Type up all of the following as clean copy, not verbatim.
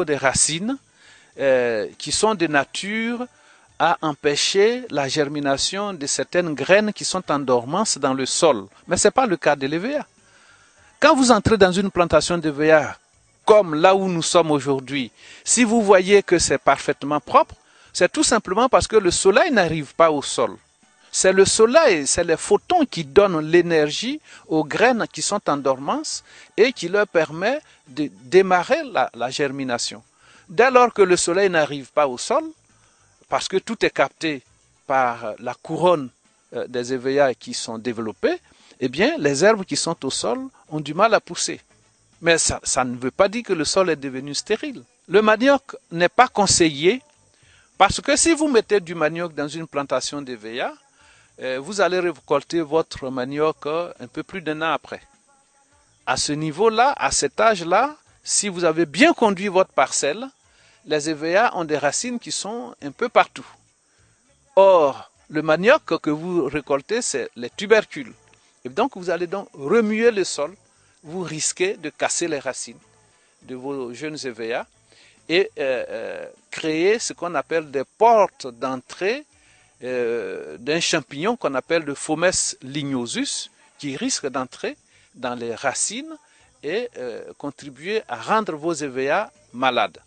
des racines qui sont de nature à empêcher la germination de certaines graines qui sont en dormance dans le sol. Mais ce n'est pas le cas de l'EVA. Quand vous entrez dans une plantation d'EVA, comme là où nous sommes aujourd'hui, si vous voyez que c'est parfaitement propre, c'est tout simplement parce que le soleil n'arrive pas au sol. C'est le soleil, c'est les photons qui donnent l'énergie aux graines qui sont en dormance et qui leur permet de démarrer la germination. Dès lors que le soleil n'arrive pas au sol, parce que tout est capté par la couronne des EVA qui sont développés, eh bien, les herbes qui sont au sol ont du mal à pousser. Mais ça ne veut pas dire que le sol est devenu stérile. Le manioc n'est pas conseillé parce que si vous mettez du manioc dans une plantation d'EVA, vous allez récolter votre manioc un peu plus d'1 an après. À ce niveau-là, à cet âge-là, si vous avez bien conduit votre parcelle, les EVA ont des racines qui sont un peu partout. Or, le manioc que vous récoltez, c'est les tubercules. Et donc, vous allez donc remuer le sol, vous risquez de casser les racines de vos jeunes EVA et créer ce qu'on appelle des portes d'entrée d'un champignon qu'on appelle le Fomes lignosus, qui risque d'entrer dans les racines et contribuer à rendre vos EVA malades.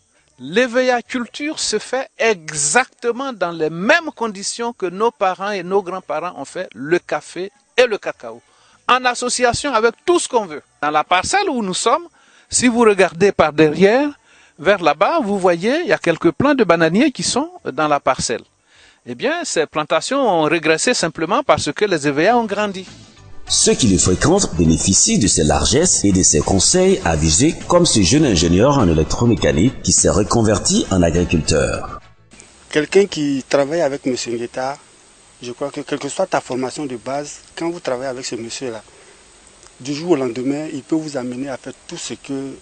L'EVA culture se fait exactement dans les mêmes conditions que nos parents et nos grands-parents ont fait le café et le cacao, en association avec tout ce qu'on veut. Dans la parcelle où nous sommes, si vous regardez par derrière, vers là-bas, vous voyez, il y a quelques plants de bananiers qui sont dans la parcelle. Eh bien, ces plantations ont régressé simplement parce que les EVA ont grandi. Ceux qui les fréquentent bénéficient de ses largesses et de ses conseils avisés, comme ce jeune ingénieur en électromécanique qui s'est reconverti en agriculteur. Quelqu'un qui travaille avec M. Ngueta, je crois que quelle que soit ta formation de base, quand vous travaillez avec ce monsieur-là, du jour au lendemain, il peut vous amener à faire tout ce que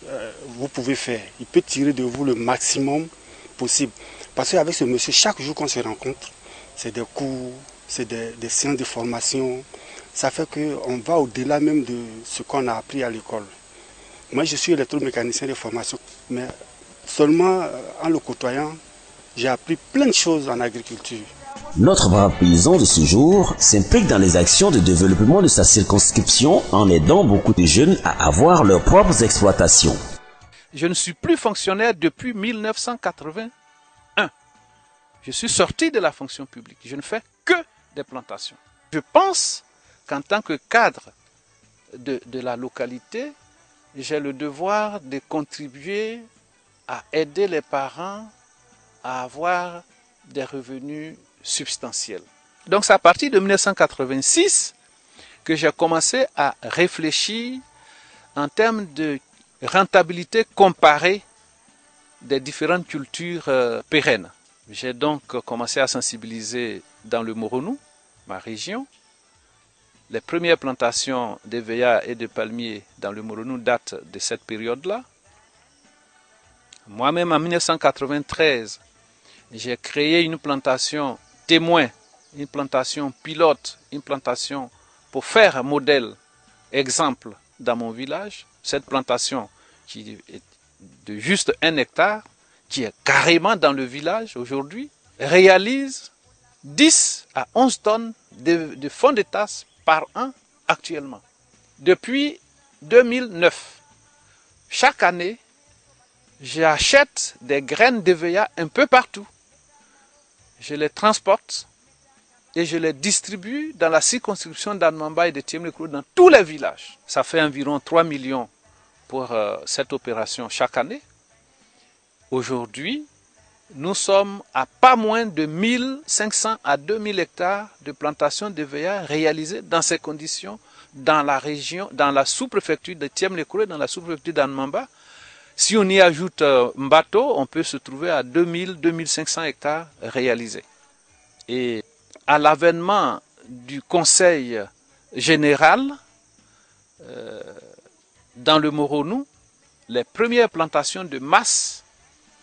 vous pouvez faire. Il peut tirer de vous le maximum possible. Parce qu'avec ce monsieur, chaque jour qu'on se rencontre, c'est des cours, c'est des séances de formation. Ça fait qu'on va au-delà même de ce qu'on a appris à l'école. Moi, je suis électromécanicien de formation, mais seulement en le côtoyant, j'ai appris plein de choses en agriculture. Notre brave paysan de ce jour s'implique dans les actions de développement de sa circonscription en aidant beaucoup de jeunes à avoir leurs propres exploitations. Je ne suis plus fonctionnaire depuis 1981. Je suis sorti de la fonction publique. Je ne fais que des plantations. Je pense qu'en tant que cadre de la localité, j'ai le devoir de contribuer à aider les parents à avoir des revenus substantiels. Donc c'est à partir de 1986 que j'ai commencé à réfléchir en termes de rentabilité comparée des différentes cultures pérennes. J'ai donc commencé à sensibiliser dans le Moronou, ma région. Les premières plantations d'EVA et de palmiers dans le Moronou datent de cette période-là. Moi-même, en 1993, j'ai créé une plantation témoin, une plantation pilote, une plantation pour faire un modèle, exemple dans mon village. Cette plantation qui est de juste 1 hectare, qui est carrément dans le village aujourd'hui, réalise 10 à 11 tonnes de fonds de tasse par an actuellement. Depuis 2009, chaque année, j'achète des graines d'EVA un peu partout. Je les transporte et je les distribue dans la circonscription d'Anmamba et de Tiemlekrou dans tous les villages. Ça fait environ 3 millions pour cette opération chaque année. Aujourd'hui, nous sommes à pas moins de 1500 à 2000 hectares de plantations d'EVA réalisées dans ces conditions dans la région, dans la sous-préfecture de Tiemlekrou et dans la sous-préfecture d'Anmamba. Si on y ajoute Mbato, on peut se trouver à 2000-2500 hectares réalisés. Et à l'avènement du Conseil général, dans le Moronou, les premières plantations de masse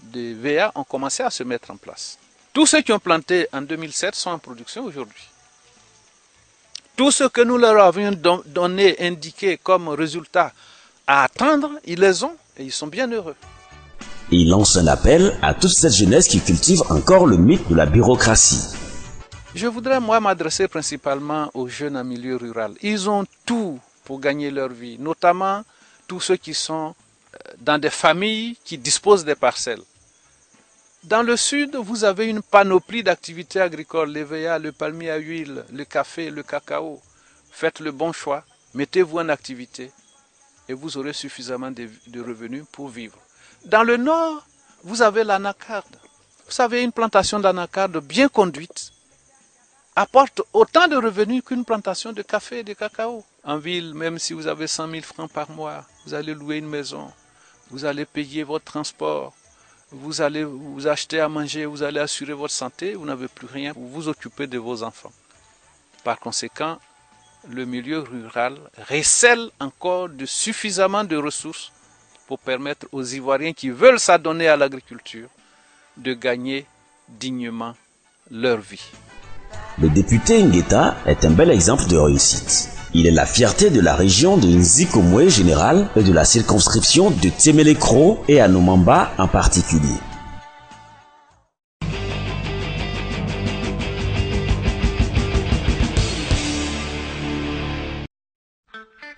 de VA ont commencé à se mettre en place. Tous ceux qui ont planté en 2007 sont en production aujourd'hui. Tout ce que nous leur avions donné, indiqué comme résultat à attendre, ils les ont et ils sont bien heureux. Et il lance un appel à toute cette jeunesse qui cultive encore le mythe de la bureaucratie. Je voudrais, moi, m'adresser principalement aux jeunes en milieu rural. Ils ont tout pour gagner leur vie, notamment tous ceux qui sont dans des familles qui disposent des parcelles. Dans le sud, vous avez une panoplie d'activités agricoles, l'EVA, le palmier à huile, le café, le cacao. Faites le bon choix, mettez-vous en activité et vous aurez suffisamment de revenus pour vivre. Dans le nord, vous avez l'anacarde. Vous savez, une plantation d'anacarde bien conduite apporte autant de revenus qu'une plantation de café et de cacao. En ville, même si vous avez 100 000 francs par mois, vous allez louer une maison, vous allez payer votre transport, vous allez vous acheter à manger, vous allez assurer votre santé, vous n'avez plus rien pour vous occuper de vos enfants. Par conséquent, le milieu rural recèle encore suffisamment de ressources pour permettre aux Ivoiriens qui veulent s'adonner à l'agriculture de gagner dignement leur vie. Le député Ngueta est un bel exemple de réussite. Il est la fierté de la région de Nzikomwe général et de la circonscription de Tsemelekro et Anomamba en particulier.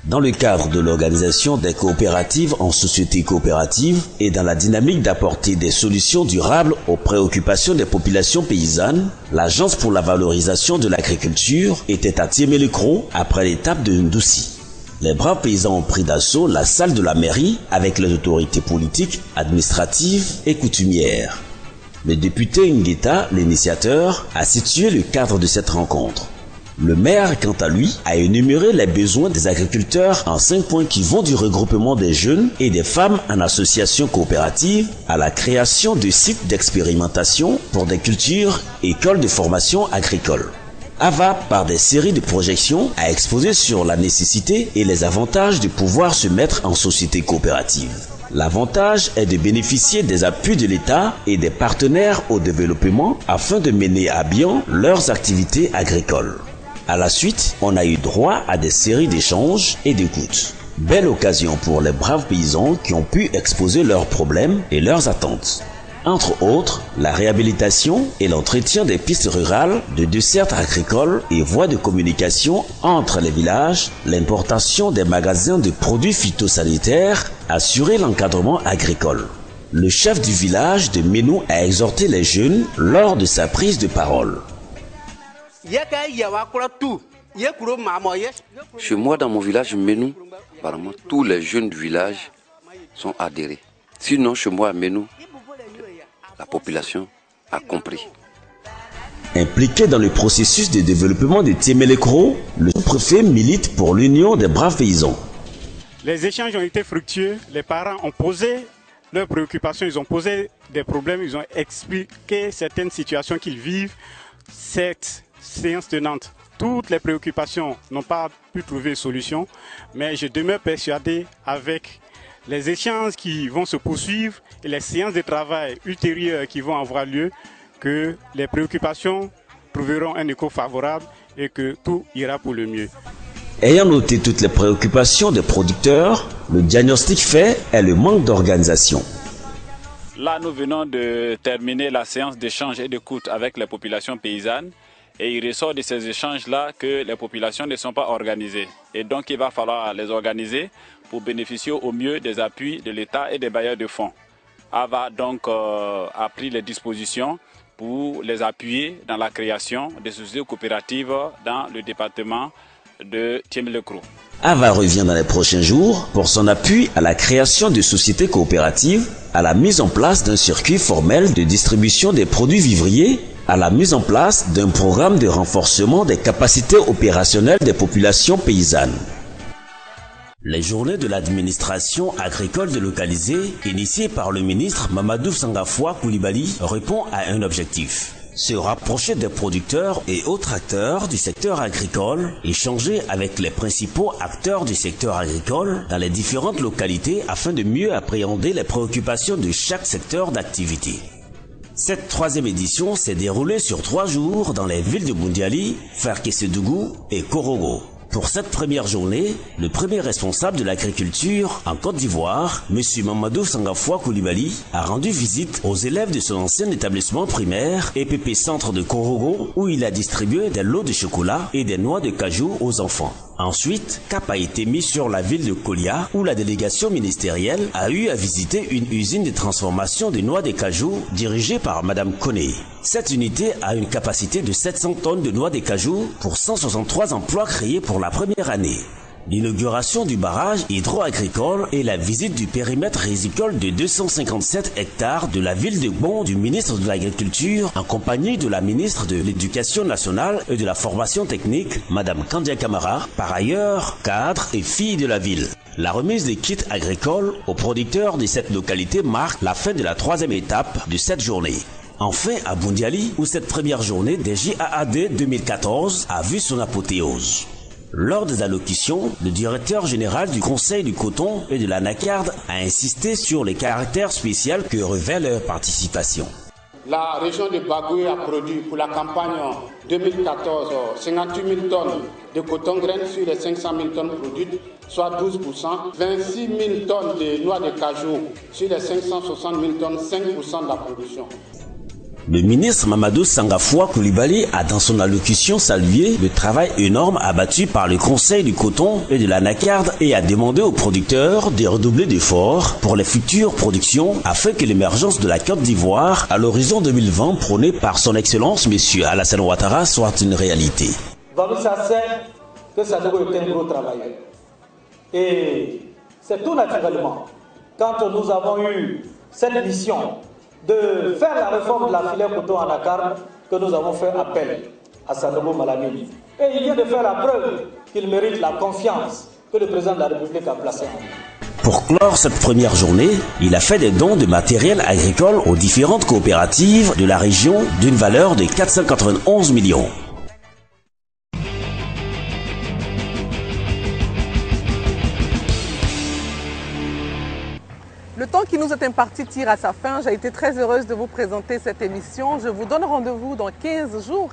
Dans le cadre de l'organisation des coopératives en sociétés coopératives et dans la dynamique d'apporter des solutions durables aux préoccupations des populations paysannes, l'Agence pour la valorisation de l'agriculture était à Tsemelekro après l'étape de Ndoussi. Les braves paysans ont pris d'assaut la salle de la mairie avec les autorités politiques, administratives et coutumières. Le député Ngueta, l'initiateur, a situé le cadre de cette rencontre. Le maire, quant à lui, a énuméré les besoins des agriculteurs en 5 points qui vont du regroupement des jeunes et des femmes en association coopérative à la création de sites d'expérimentation pour des cultures et écoles de formation agricole. AVA, par des séries de projections, a exposé sur la nécessité et les avantages de pouvoir se mettre en société coopérative. L'avantage est de bénéficier des appuis de l'État et des partenaires au développement afin de mener à bien leurs activités agricoles. À la suite, on a eu droit à des séries d'échanges et d'écoutes. Belle occasion pour les braves paysans qui ont pu exposer leurs problèmes et leurs attentes. Entre autres, la réhabilitation et l'entretien des pistes rurales, de dessertes agricoles et voies de communication entre les villages, l'importation des magasins de produits phytosanitaires, assurer l'encadrement agricole. Le chef du village de Menou a exhorté les jeunes lors de sa prise de parole. Chez moi, dans mon village Menou, apparemment, tous les jeunes du village sont adhérés. Sinon, chez moi à Menou, la population a compris. Impliqué dans le processus de développement de Tsemelekro, le sous-préfet milite pour l'union des braves paysans. Les échanges ont été fructueux, les parents ont posé leurs préoccupations, ils ont posé des problèmes, ils ont expliqué certaines situations qu'ils vivent. Cette séance tenante, toutes les préoccupations n'ont pas pu trouver solution, mais je demeure persuadé avec les échanges qui vont se poursuivre et les séances de travail ultérieures qui vont avoir lieu, que les préoccupations trouveront un écho favorable et que tout ira pour le mieux. Ayant noté toutes les préoccupations des producteurs, le diagnostic fait est le manque d'organisation. Là, nous venons de terminer la séance d'échange et d'écoute avec les populations paysannes. Et il ressort de ces échanges-là que les populations ne sont pas organisées. Et donc, il va falloir les organiser pour bénéficier au mieux des appuis de l'État et des bailleurs de fonds. AVA donc a pris les dispositions pour les appuyer dans la création des sociétés coopératives dans le département de Tsemelekro. AVA revient dans les prochains jours pour son appui à la création de sociétés coopératives, à la mise en place d'un circuit formel de distribution des produits vivriers, à la mise en place d'un programme de renforcement des capacités opérationnelles des populations paysannes. Les journées de l'administration agricole délocalisée, initiées par le ministre Mamadou Sangafoua Koulibaly, répond à un objectif: se rapprocher des producteurs et autres acteurs du secteur agricole, échanger avec les principaux acteurs du secteur agricole dans les différentes localités afin de mieux appréhender les préoccupations de chaque secteur d'activité. Cette 3e édition s'est déroulée sur 3 jours dans les villes de Boundiali, Farkesedougou et Korogo. Pour cette première journée, le premier responsable de l'agriculture en Côte d'Ivoire, M. Mamadou Sangafoua Koulibaly, a rendu visite aux élèves de son ancien établissement primaire, EPP Centre de Korogo, où il a distribué des lots de chocolat et des noix de cajou aux enfants. Ensuite, cap a été mis sur la ville de Kolia, où la délégation ministérielle a eu à visiter une usine de transformation de noix de cajou dirigée par Madame Koné. Cette unité a une capacité de 700 tonnes de noix de cajou pour 163 emplois créés pour la première année. L'inauguration du barrage hydro-agricole et la visite du périmètre risicole de 257 hectares de la ville de Bon du ministre de l'Agriculture en compagnie de la ministre de l'Éducation nationale et de la formation technique, Madame Kandia Kamara, par ailleurs cadre et fille de la ville. La remise des kits agricoles aux producteurs de cette localité marque la fin de la troisième étape de cette journée. Enfin, à Bundiali, où cette première journée des JAAD 2014 a vu son apothéose. Lors des allocutions, le directeur général du Conseil du coton et de la NACARD a insisté sur les caractères spéciaux que revêt leur participation. La région de Bagoué a produit pour la campagne 2014 58 000 tonnes de coton graines sur les 500 000 tonnes produites, soit 12%, 26 000 tonnes de noix de cajou sur les 560 000 tonnes, 5% de la production. Le ministre Mamadou Sangafoua Koulibaly a dans son allocution salué le travail énorme abattu par le Conseil du coton et de la NACARD et a demandé aux producteurs de redoubler d'efforts pour les futures productions afin que l'émergence de la Côte d'Ivoire à l'horizon 2020 prônée par son Excellence M. Alassane Ouattara soit une réalité. Ça sait que ça doit être un gros travail. Et c'est tout naturellement, quand nous avons eu cette mission de faire la réforme de la filière coton à Dakar, que nous avons fait appel à Sanogo Malamine. Et il vient de faire la preuve qu'il mérite la confiance que le président de la République a placée en lui. Pour clore cette première journée, il a fait des dons de matériel agricole aux différentes coopératives de la région d'une valeur de 491 millions. Le temps qui nous est imparti tire à sa fin. J'ai été très heureuse de vous présenter cette émission. Je vous donne rendez-vous dans 15 jours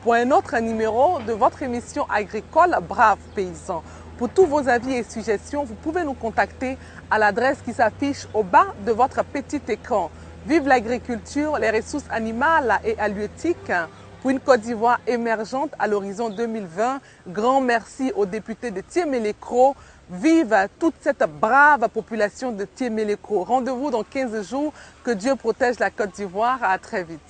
pour un autre numéro de votre émission agricole Brave Paysan. Pour tous vos avis et suggestions, vous pouvez nous contacter à l'adresse qui s'affiche au bas de votre petit écran. Vive l'agriculture, les ressources animales et halieutiques pour une Côte d'Ivoire émergente à l'horizon 2020. Grand merci aux députés de Tiémélécro. Vive toute cette brave population de Tiémélécro. Rendez-vous dans 15 jours. Que Dieu protège la Côte d'Ivoire. À très vite.